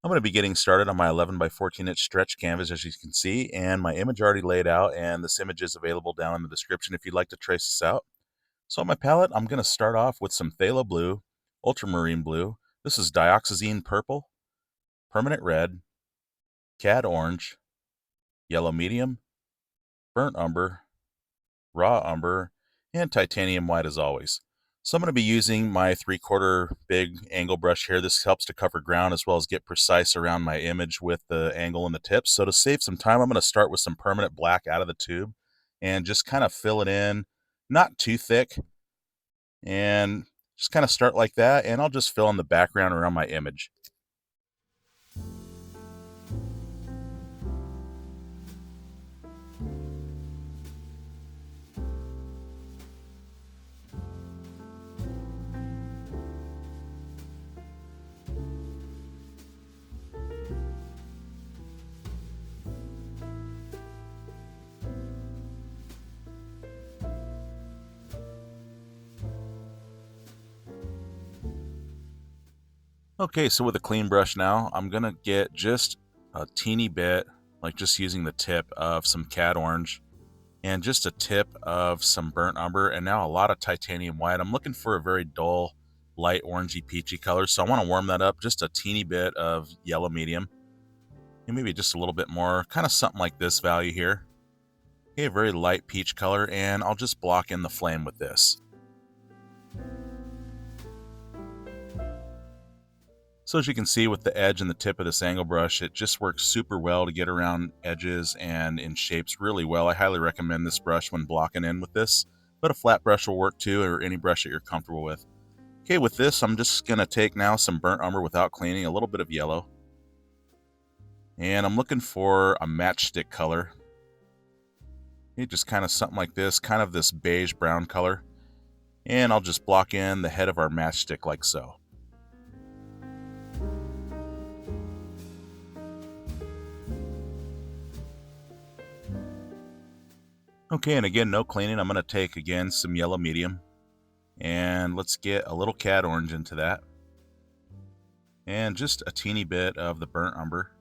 I'm going to be getting started on my 11 by 14 inch stretch canvas, as you can see, and my image already laid out, and this image is available down in the description if you'd like to trace this out. So on my palette, I'm going to start off with some Phthalo Blue, Ultramarine Blue. This is Dioxyzene Purple, Permanent Red, Cad Orange, Yellow Medium, Burnt Umber, Raw Umber, and Titanium White as always. So I'm going to be using my 3/4 big angle brush here. This helps to cover ground as well as get precise around my image with the angle and the tips. So to save some time, I'm going to start with some permanent black out of the tube and just kind of fill it in, not too thick, and just kind of start like that, and I'll just fill in the background around my image. Okay, so with a clean brush now, I'm going to get just a teeny bit, like just using the tip of some Cad Orange and just a tip of some Burnt Umber, and now a lot of Titanium White. I'm looking for a very dull, light orangey peachy color, so I want to warm that up. Just a teeny bit of Yellow Medium, and maybe just a little bit more, kind of something like this value here. Okay, a very light peach color, and I'll just block in the flame with this. So as you can see with the edge and the tip of this angle brush, it just works super well to get around edges and in shapes really well. I highly recommend this brush when blocking in with this, but a flat brush will work too, or any brush that you're comfortable with. Okay, with this, I'm just going to take now some Burnt Umber without cleaning, a little bit of yellow, and I'm looking for a matchstick color. Okay, just kind of something like this, kind of this beige brown color, and I'll just block in the head of our matchstick like so. Okay, and again, no cleaning. I'm going to take, again, some Yellow Medium, and let's get a little Cad Orange into that, and just a teeny bit of the Burnt Umber.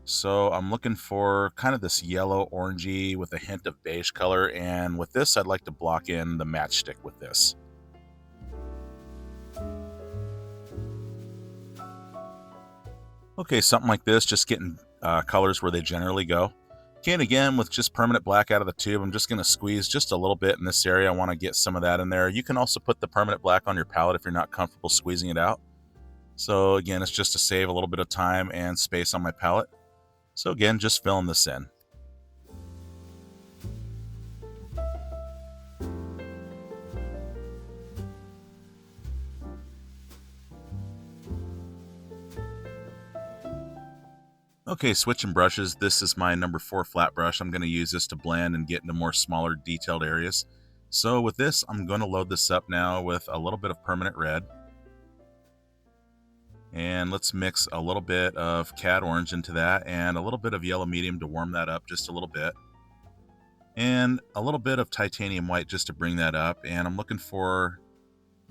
So I'm looking for kind of this yellow orangey with a hint of beige color, and with this, I'd like to block in the matchstick with this. Okay, something like this, just getting colors where they generally go. Okay, and again, with just permanent black out of the tube, I'm just going to squeeze just a little bit in this area. I want to get some of that in there. You can also put the permanent black on your palette if you're not comfortable squeezing it out. So again, it's just to save a little bit of time and space on my palette. So again, just filling this in. Okay, switching brushes. This is my number 4 flat brush. I'm going to use this to blend and get into more smaller detailed areas. So with this, I'm going to load this up now with a little bit of permanent red. And let's mix a little bit of Cad Orange into that and a little bit of Yellow Medium to warm that up just a little bit. And a little bit of Titanium White just to bring that up. And I'm looking for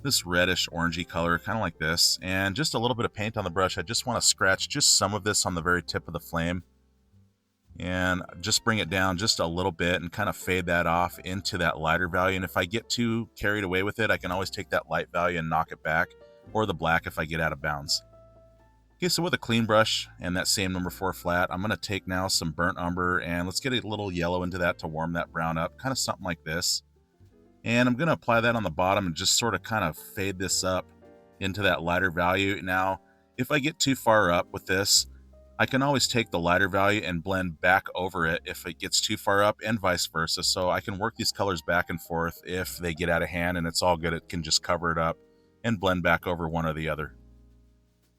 this reddish orangey color, kind of like this, and just a little bit of paint on the brush. I just want to scratch just some of this on the very tip of the flame and just bring it down just a little bit and kind of fade that off into that lighter value. And if I get too carried away with it, I can always take that light value and knock it back, or the black if I get out of bounds. Okay, so with a clean brush and that same number 4 flat, I'm going to take now some Burnt Umber and let's get a little yellow into that to warm that brown up, kind of something like this. And I'm going to apply that on the bottom and just sort of kind of fade this up into that lighter value. Now, if I get too far up with this, I can always take the lighter value and blend back over it if it gets too far up, and vice versa. So I can work these colors back and forth if they get out of hand, and it's all good. It can just cover it up and blend back over one or the other.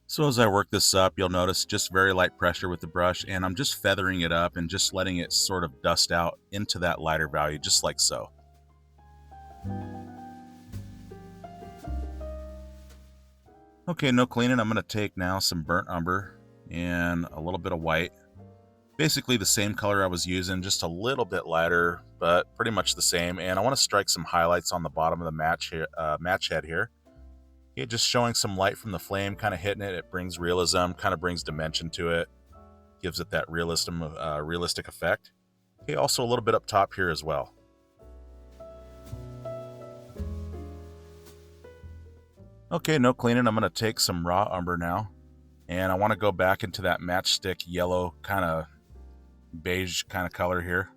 So as I work this up, you'll notice just very light pressure with the brush, and I'm just feathering it up and just letting it sort of dust out into that lighter value, just like so. Okay, no cleaning. I'm going to take now some Burnt Umber and a little bit of white. Basically the same color I was using, just a little bit lighter, but pretty much the same. And I want to strike some highlights on the bottom of the match head here. Okay, just showing some light from the flame, kind of hitting it. It brings realism, kind of brings dimension to it, gives it that realistic effect. Okay, also a little bit up top here as well. Okay, no cleaning. I'm going to take some raw umber now, and I want to go back into that matchstick yellow kind of beige kind of color here.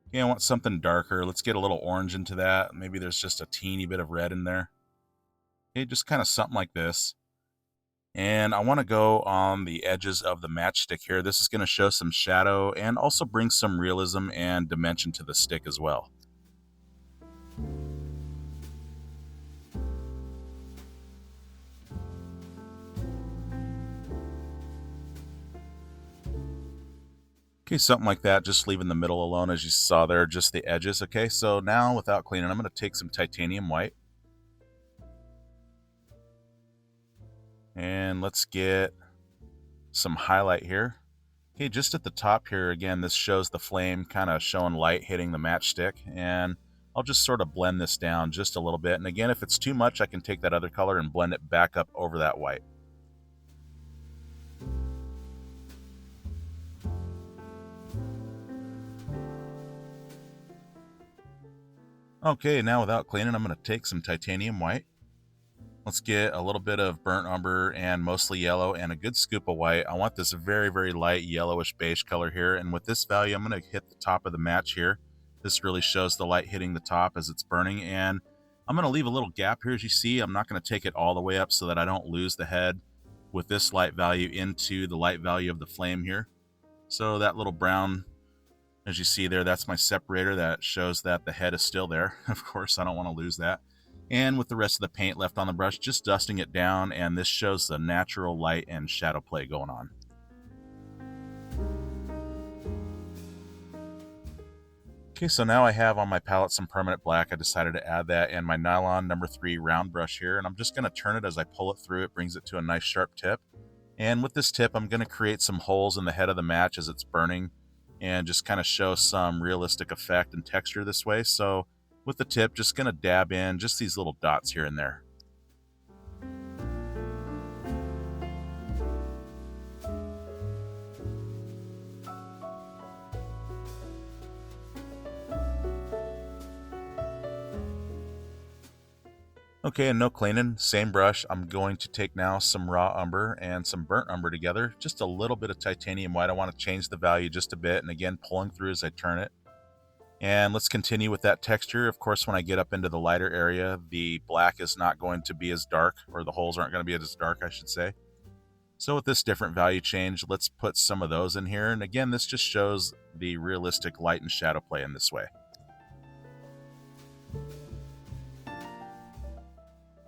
Okay, I want something darker. Let's get a little orange into that. Maybe there's just a teeny bit of red in there. Okay, just kind of something like this. And I want to go on the edges of the matchstick here. This is going to show some shadow and also bring some realism and dimension to the stick as well. Okay, something like that, just leaving the middle alone as you saw there, just the edges. Okay, so now without cleaning, I'm going to take some titanium white. And let's get some highlight here. Okay, just at the top here, again, this shows the flame kind of showing light hitting the matchstick. And I'll just sort of blend this down just a little bit. And again, if it's too much, I can take that other color and blend it back up over that white. Okay, now without cleaning, I'm going to take some titanium white. Let's get a little bit of burnt umber and mostly yellow and a good scoop of white. I want this very, very light yellowish beige color here. And with this value, I'm going to hit the top of the match here. This really shows the light hitting the top as it's burning. And I'm going to leave a little gap here as you see. I'm not going to take it all the way up so that I don't lose the head with this light value into the light value of the flame here. So that little brown, as you see there, that's my separator that shows that the head is still there. Of course, I don't want to lose that. And with the rest of the paint left on the brush, just dusting it down, and this shows the natural light and shadow play going on. Okay, so now I have on my palette some permanent black. I decided to add that and my Nylon number 3 round brush here, and I'm just going to turn it as I pull it through. It brings it to a nice sharp tip. And with this tip, I'm going to create some holes in the head of the match as it's burning and just kind of show some realistic effect and texture this way. So with the tip, just going to dab in just these little dots here and there. Okay, and no cleaning, same brush. I'm going to take now some raw umber and some burnt umber together, just a little bit of titanium white. I want to change the value just a bit, and again, pulling through as I turn it. And let's continue with that texture. Of course, when I get up into the lighter area, the black is not going to be as dark, or the holes aren't going to be as dark, I should say. So with this different value change, let's put some of those in here. And again, this just shows the realistic light and shadow play in this way.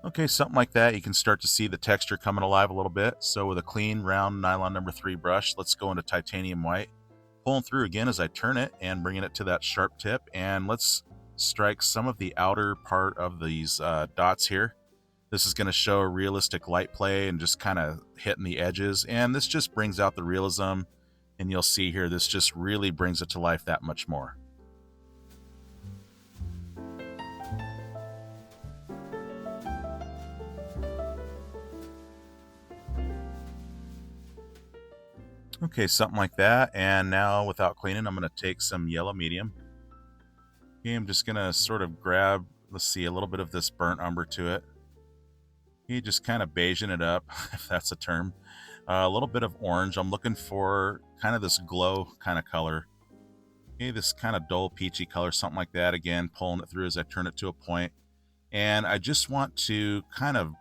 Okay, something like that. You can start to see the texture coming alive a little bit. So with a clean, round Nylon number 3 brush, let's go into titanium white. Pulling through again as I turn it and bringing it to that sharp tip. And let's strike some of the outer part of these dots here. This is going to show a realistic light play and just kind of hitting the edges. And this just brings out the realism. And you'll see here, this just really brings it to life that much more. Okay, something like that. And now without cleaning, I'm going to take some yellow medium. Okay, I'm just going to sort of grab, let's see, a little bit of this burnt umber to it. Okay, just kind of beiging it up, if that's a term. A little bit of orange. I'm looking for kind of this glow kind of color. Okay, this kind of dull peachy color, something like that. Again, pulling it through as I turn it to a point. And I just want to kind of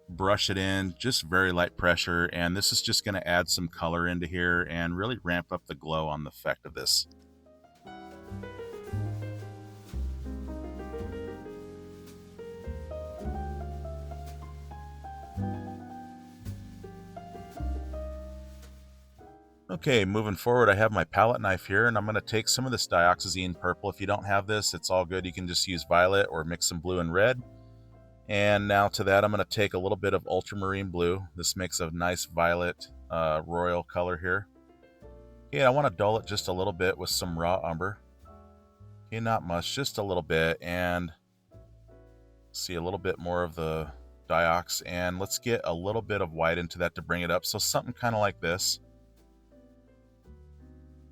brush it in, just very light pressure, and this is just going to add some color into here and really ramp up the glow on the effect of this. Okay, moving forward, I have my palette knife here, and I'm going to take some of this Dioxyzene Purple. If you don't have this, it's all good. You can just use violet or mix some blue and red. And now to that, I'm going to take a little bit of ultramarine blue. This makes a nice violet royal color here. Okay, I want to dull it just a little bit with some raw umber. Okay, not much, just a little bit. And see a little bit more of the Diox, and let's get a little bit of white into that to bring it up. So something kind of like this.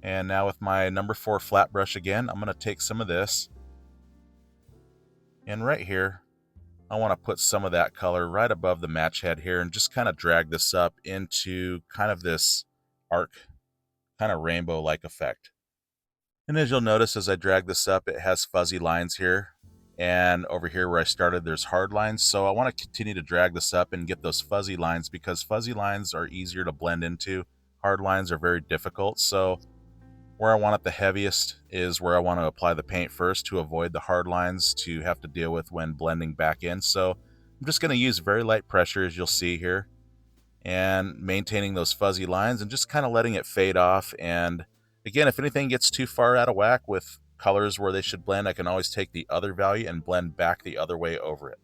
And now with my number 4 flat brush again, I'm going to take some of this. And right here, I want to put some of that color right above the match head here and just kind of drag this up into kind of this arc, kind of rainbow-like effect. And as you'll notice, as I drag this up, it has fuzzy lines here. And over here where I started, there's hard lines. So I want to continue to drag this up and get those fuzzy lines because fuzzy lines are easier to blend into. Hard lines are very difficult. So where I want it the heaviest is where I want to apply the paint first to avoid the hard lines to have to deal with when blending back in. So I'm just going to use very light pressure, as you'll see here, and maintaining those fuzzy lines and just kind of letting it fade off. And again, if anything gets too far out of whack with colors where they should blend, I can always take the other value and blend back the other way over it.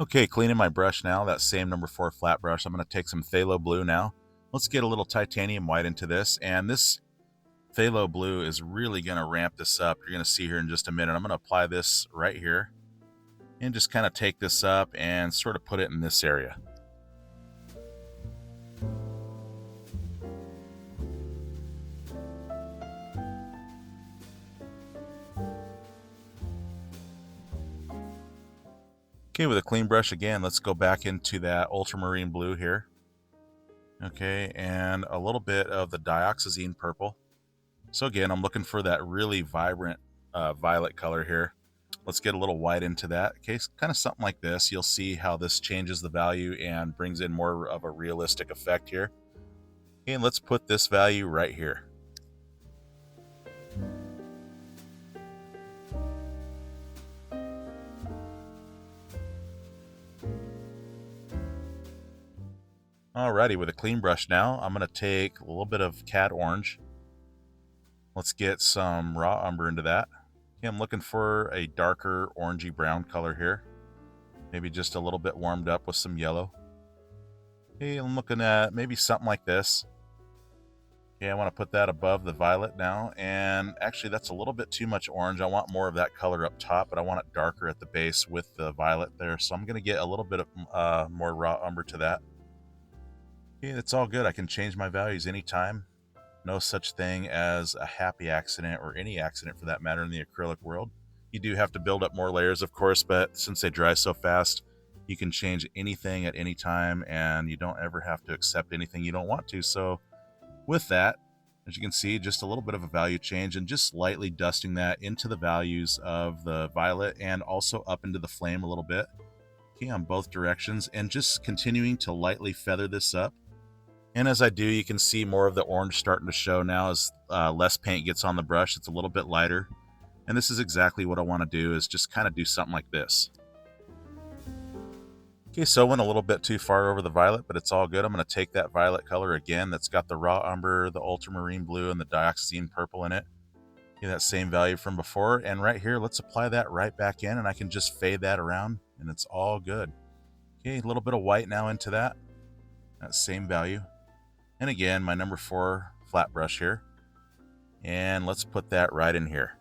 Okay, cleaning my brush now, that same number 4 flat brush. I'm going to take some Phthalo Blue now. Let's get a little titanium white into this, and this Phthalo Blue is really going to ramp this up. You're going to see here in just a minute. I'm going to apply this right here and just kind of take this up and sort of put it in this area. Okay, with a clean brush again, let's go back into that ultramarine blue here. Okay, and a little bit of the Dioxyzene Purple. So again, I'm looking for that really vibrant violet color here. Let's get a little white into that. Okay, kind of something like this. You'll see how this changes the value and brings in more of a realistic effect here. Okay, and let's put this value right here. Alrighty, with a clean brush now, I'm going to take a little bit of Cad Orange. Let's get some raw umber into that. Okay, I'm looking for a darker orangey brown color here. Maybe just a little bit warmed up with some yellow. Okay, I'm looking at maybe something like this. Okay, I want to put that above the violet now. And actually, that's a little bit too much orange. I want more of that color up top, but I want it darker at the base with the violet there. So I'm going to get a little bit of more raw umber to that. Okay, that's all good. I can change my values anytime. No such thing as a happy accident, or any accident for that matter, in the acrylic world. You do have to build up more layers, of course, but since they dry so fast, you can change anything at any time, and you don't ever have to accept anything you don't want to. So with that, as you can see, just a little bit of a value change and just lightly dusting that into the values of the violet and also up into the flame a little bit. Okay, on both directions, and just continuing to lightly feather this up. And as I do, you can see more of the orange starting to show now as less paint gets on the brush. It's a little bit lighter. And this is exactly what I want to do, is just kind of do something like this. Okay, so I went a little bit too far over the violet, but it's all good. I'm going to take that violet color again that's got the raw umber, the ultramarine blue, and the dioxazine purple in it. Okay, that same value from before. And right here, let's apply that right back in, and I can just fade that around, and it's all good. Okay, a little bit of white now into that same value. And again, my number 4 flat brush here. And let's put that right in here.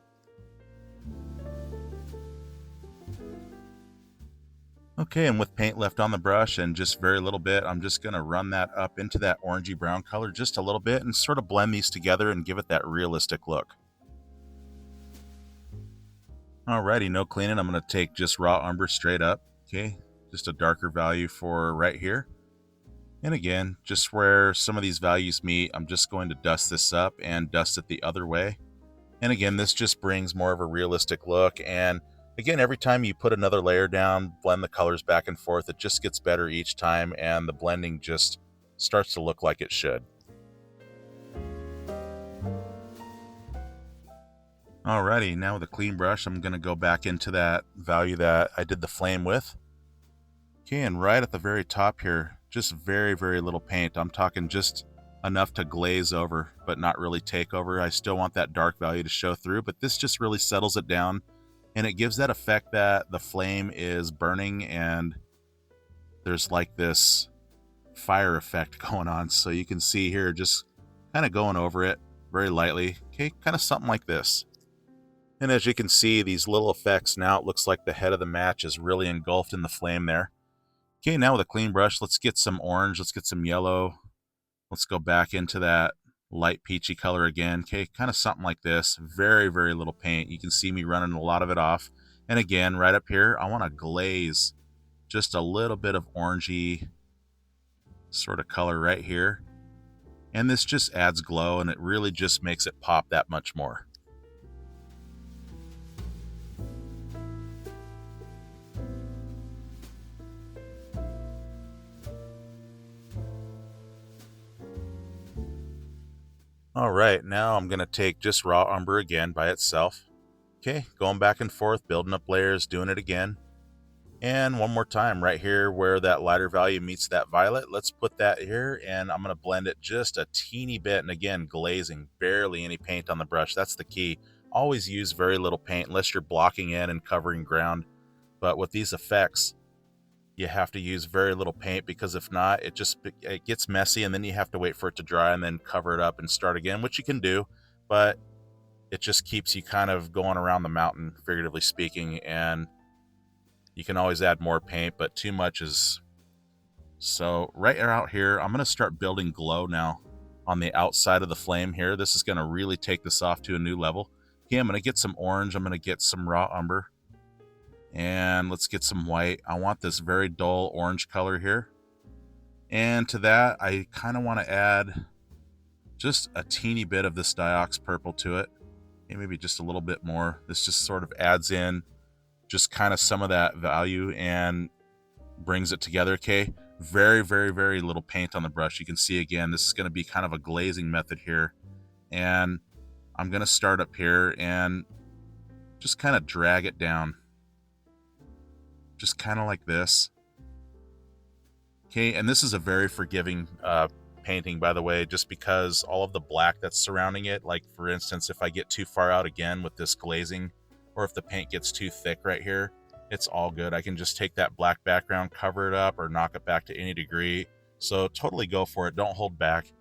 Okay, and with paint left on the brush and just very little bit, I'm just going to run that up into that orangey brown color just a little bit and sort of blend these together and give it that realistic look. Alrighty, no cleaning. I'm going to take just raw umber straight up. Okay, just a darker value for right here. And again, just where some of these values meet, I'm just going to dust this up and dust it the other way. And again, this just brings more of a realistic look. And again, every time you put another layer down, blend the colors back and forth, it just gets better each time, and the blending just starts to look like it should. Alrighty, now with a clean brush, I'm going to go back into that value that I did the flame with. Okay, and right at the very top here, just very, very little paint. I'm talking just enough to glaze over, but not really take over. I still want that dark value to show through, but this just really settles it down, and it gives that effect that the flame is burning and there's like this fire effect going on. So you can see here, just kind of going over it. very lightly. Okay, kind of something like this. And as you can see, these little effects, now it looks like the head of the match is really engulfed in the flame there. Okay, now with a clean brush, let's get some orange, let's get some yellow. Let's go back into that light peachy color again. Okay, kind of something like this. Very, very little paint. You can see me running a lot of it off. And again, right up here, I want to glaze just a little bit of orangey sort of color right here. And this just adds glow, and it really just makes it pop that much more. All right, now I'm going to take just raw umber again by itself. Okay, going back and forth, building up layers, doing it again. And one more time right here where that lighter value meets that violet, let's put that here, and I'm going to blend it just a teeny bit. And again, glazing, barely any paint on the brush. That's the key. Always use very little paint unless you're blocking in and covering ground. But with these effects, you have to use very little paint, because if not, it gets messy, and then you have to wait for it to dry and then cover it up and start again, which you can do, but it just keeps you kind of going around the mountain, figuratively speaking. And you can always add more paint, but too much is... So right out here, I'm going to start building glow now on the outside of the flame here. This is going to really take this off to a new level. Okay, I'm going to get some orange. I'm going to get some raw umber. And let's get some white. I want this very dull orange color here. And to that, I kind of want to add just a teeny bit of this Dioxyzene Purple to it. Okay, maybe just a little bit more. This just sort of adds in just kind of some of that value and brings it together. Okay, very, very, very little paint on the brush. You can see again, this is going to be kind of a glazing method here. And I'm going to start up here and just kind of drag it down. Just kind of like this. Okay, and this is a very forgiving painting, by the way, just because all of the black that's surrounding it, like for instance, if I get too far out again with this glazing, or if the paint gets too thick right here, it's all good. I can just take that black background, cover it up, or knock it back to any degree. So totally go for it. Don't hold back.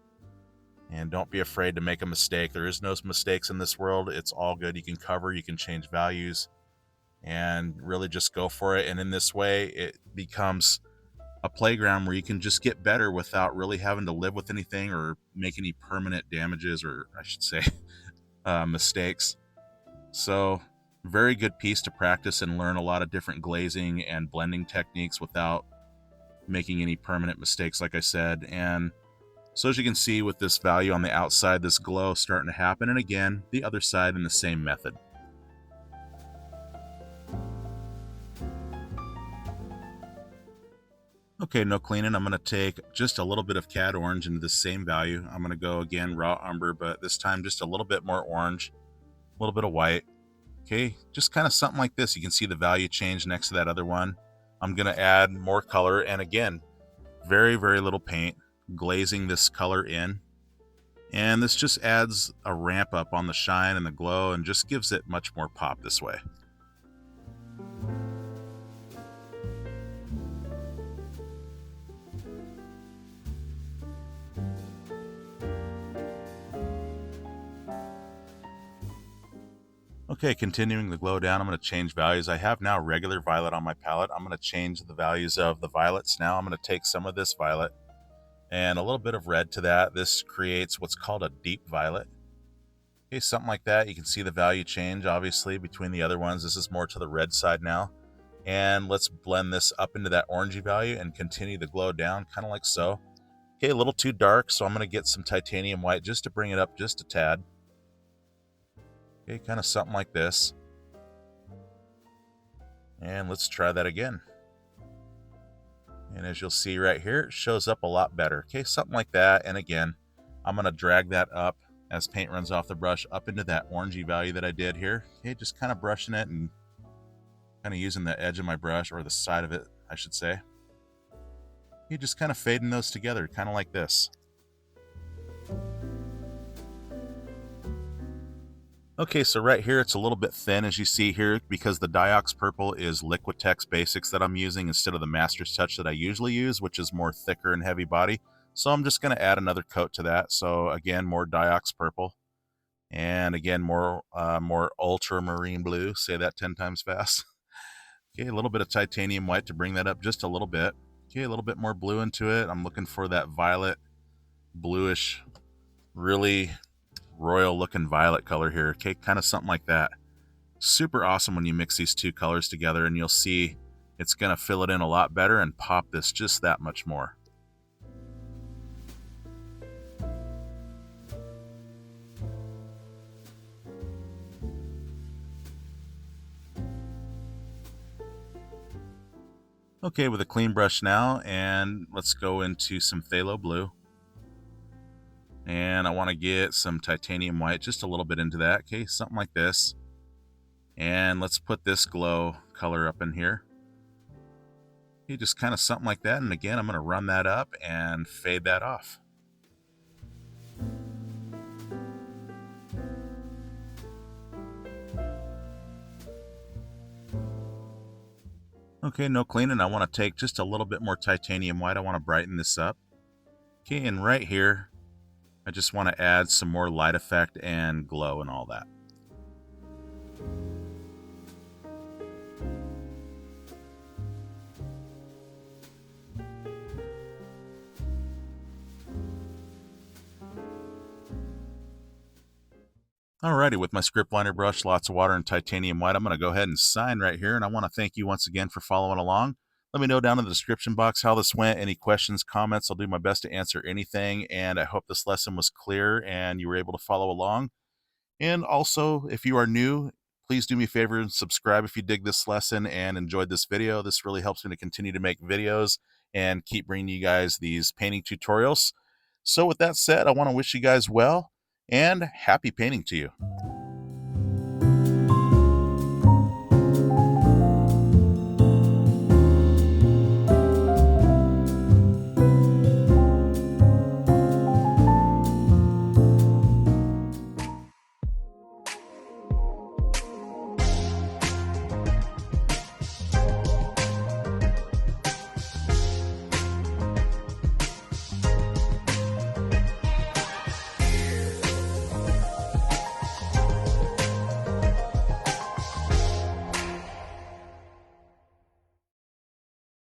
And don't be afraid to make a mistake. There is no mistakes in this world. It's all good. You can cover, you can change values, and really just go for it. And in this way, it becomes a playground where you can just get better without really having to live with anything or make any permanent damages, or I should say mistakes. So very good piece to practice and learn a lot of different glazing and blending techniques without making any permanent mistakes, like I said. And so as you can see with this value on the outside, this glow starting to happen, and again, the other side in the same method. Okay, no cleaning. I'm going to take just a little bit of Cad Orange into the same value. I'm going to go again raw umber, but this time just a little bit more orange, a little bit of white. Okay, just kind of something like this. You can see the value change next to that other one. I'm going to add more color, and again, very, very little paint, glazing this color in. And this just adds a ramp up on the shine and the glow and just gives it much more pop this way. Okay, continuing the glow down, I'm going to change values. I have now regular violet on my palette. I'm going to change the values of the violets now. I'm going to take some of this violet and a little bit of red to that. This creates what's called a deep violet. Okay, something like that. You can see the value change, obviously, between the other ones. This is more to the red side now. And let's blend this up into that orangey value and continue the glow down, kind of like so. Okay, a little too dark, so I'm going to get some titanium white just to bring it up just a tad. Okay, kind of something like this. And let's try that again. And as you'll see right here, it shows up a lot better. Okay, something like that. And again, I'm going to drag that up as paint runs off the brush up into that orangey value that I did here. Okay, just kind of brushing it and kind of using the edge of my brush, or the side of it, I should say. Okay, just kind of fading those together, kind of like this. Okay, so right here it's a little bit thin, as you see here, because the Dioxyzene Purple is Liquitex Basics that I'm using instead of the Master's Touch that I usually use, which is more thicker and heavy body. So I'm just going to add another coat to that. So again, more Dioxyzene Purple. And again, more ultramarine blue. Say that 10 times fast. Okay, a little bit of titanium white to bring that up just a little bit. Okay, a little bit more blue into it. I'm looking for that violet, bluish, really royal looking violet color here. Okay, kind of something like that. Super awesome when you mix these two colors together, and you'll see it's going to fill it in a lot better and pop this just that much more. Okay, with a clean brush now, and let's go into some phthalo blue. And I want to get some titanium white, just a little bit into that. Okay, something like this. And let's put this glow color up in here. Okay, just kind of something like that. And again, I'm going to run that up and fade that off. Okay, no cleaning. I want to take just a little bit more titanium white. I want to brighten this up. Okay, and right here, I just want to add some more light effect and glow and all that. Alrighty, with my script liner brush, lots of water and titanium white, I'm going to go ahead and sign right here. And I want to thank you once again for following along. Let me know down in the description box how this went. Any questions, comments, I'll do my best to answer anything. And I hope this lesson was clear and you were able to follow along. And also, if you are new, please do me a favor and subscribe if you dig this lesson and enjoyed this video. This really helps me to continue to make videos and keep bringing you guys these painting tutorials. So with that said, I want to wish you guys well and happy painting to you.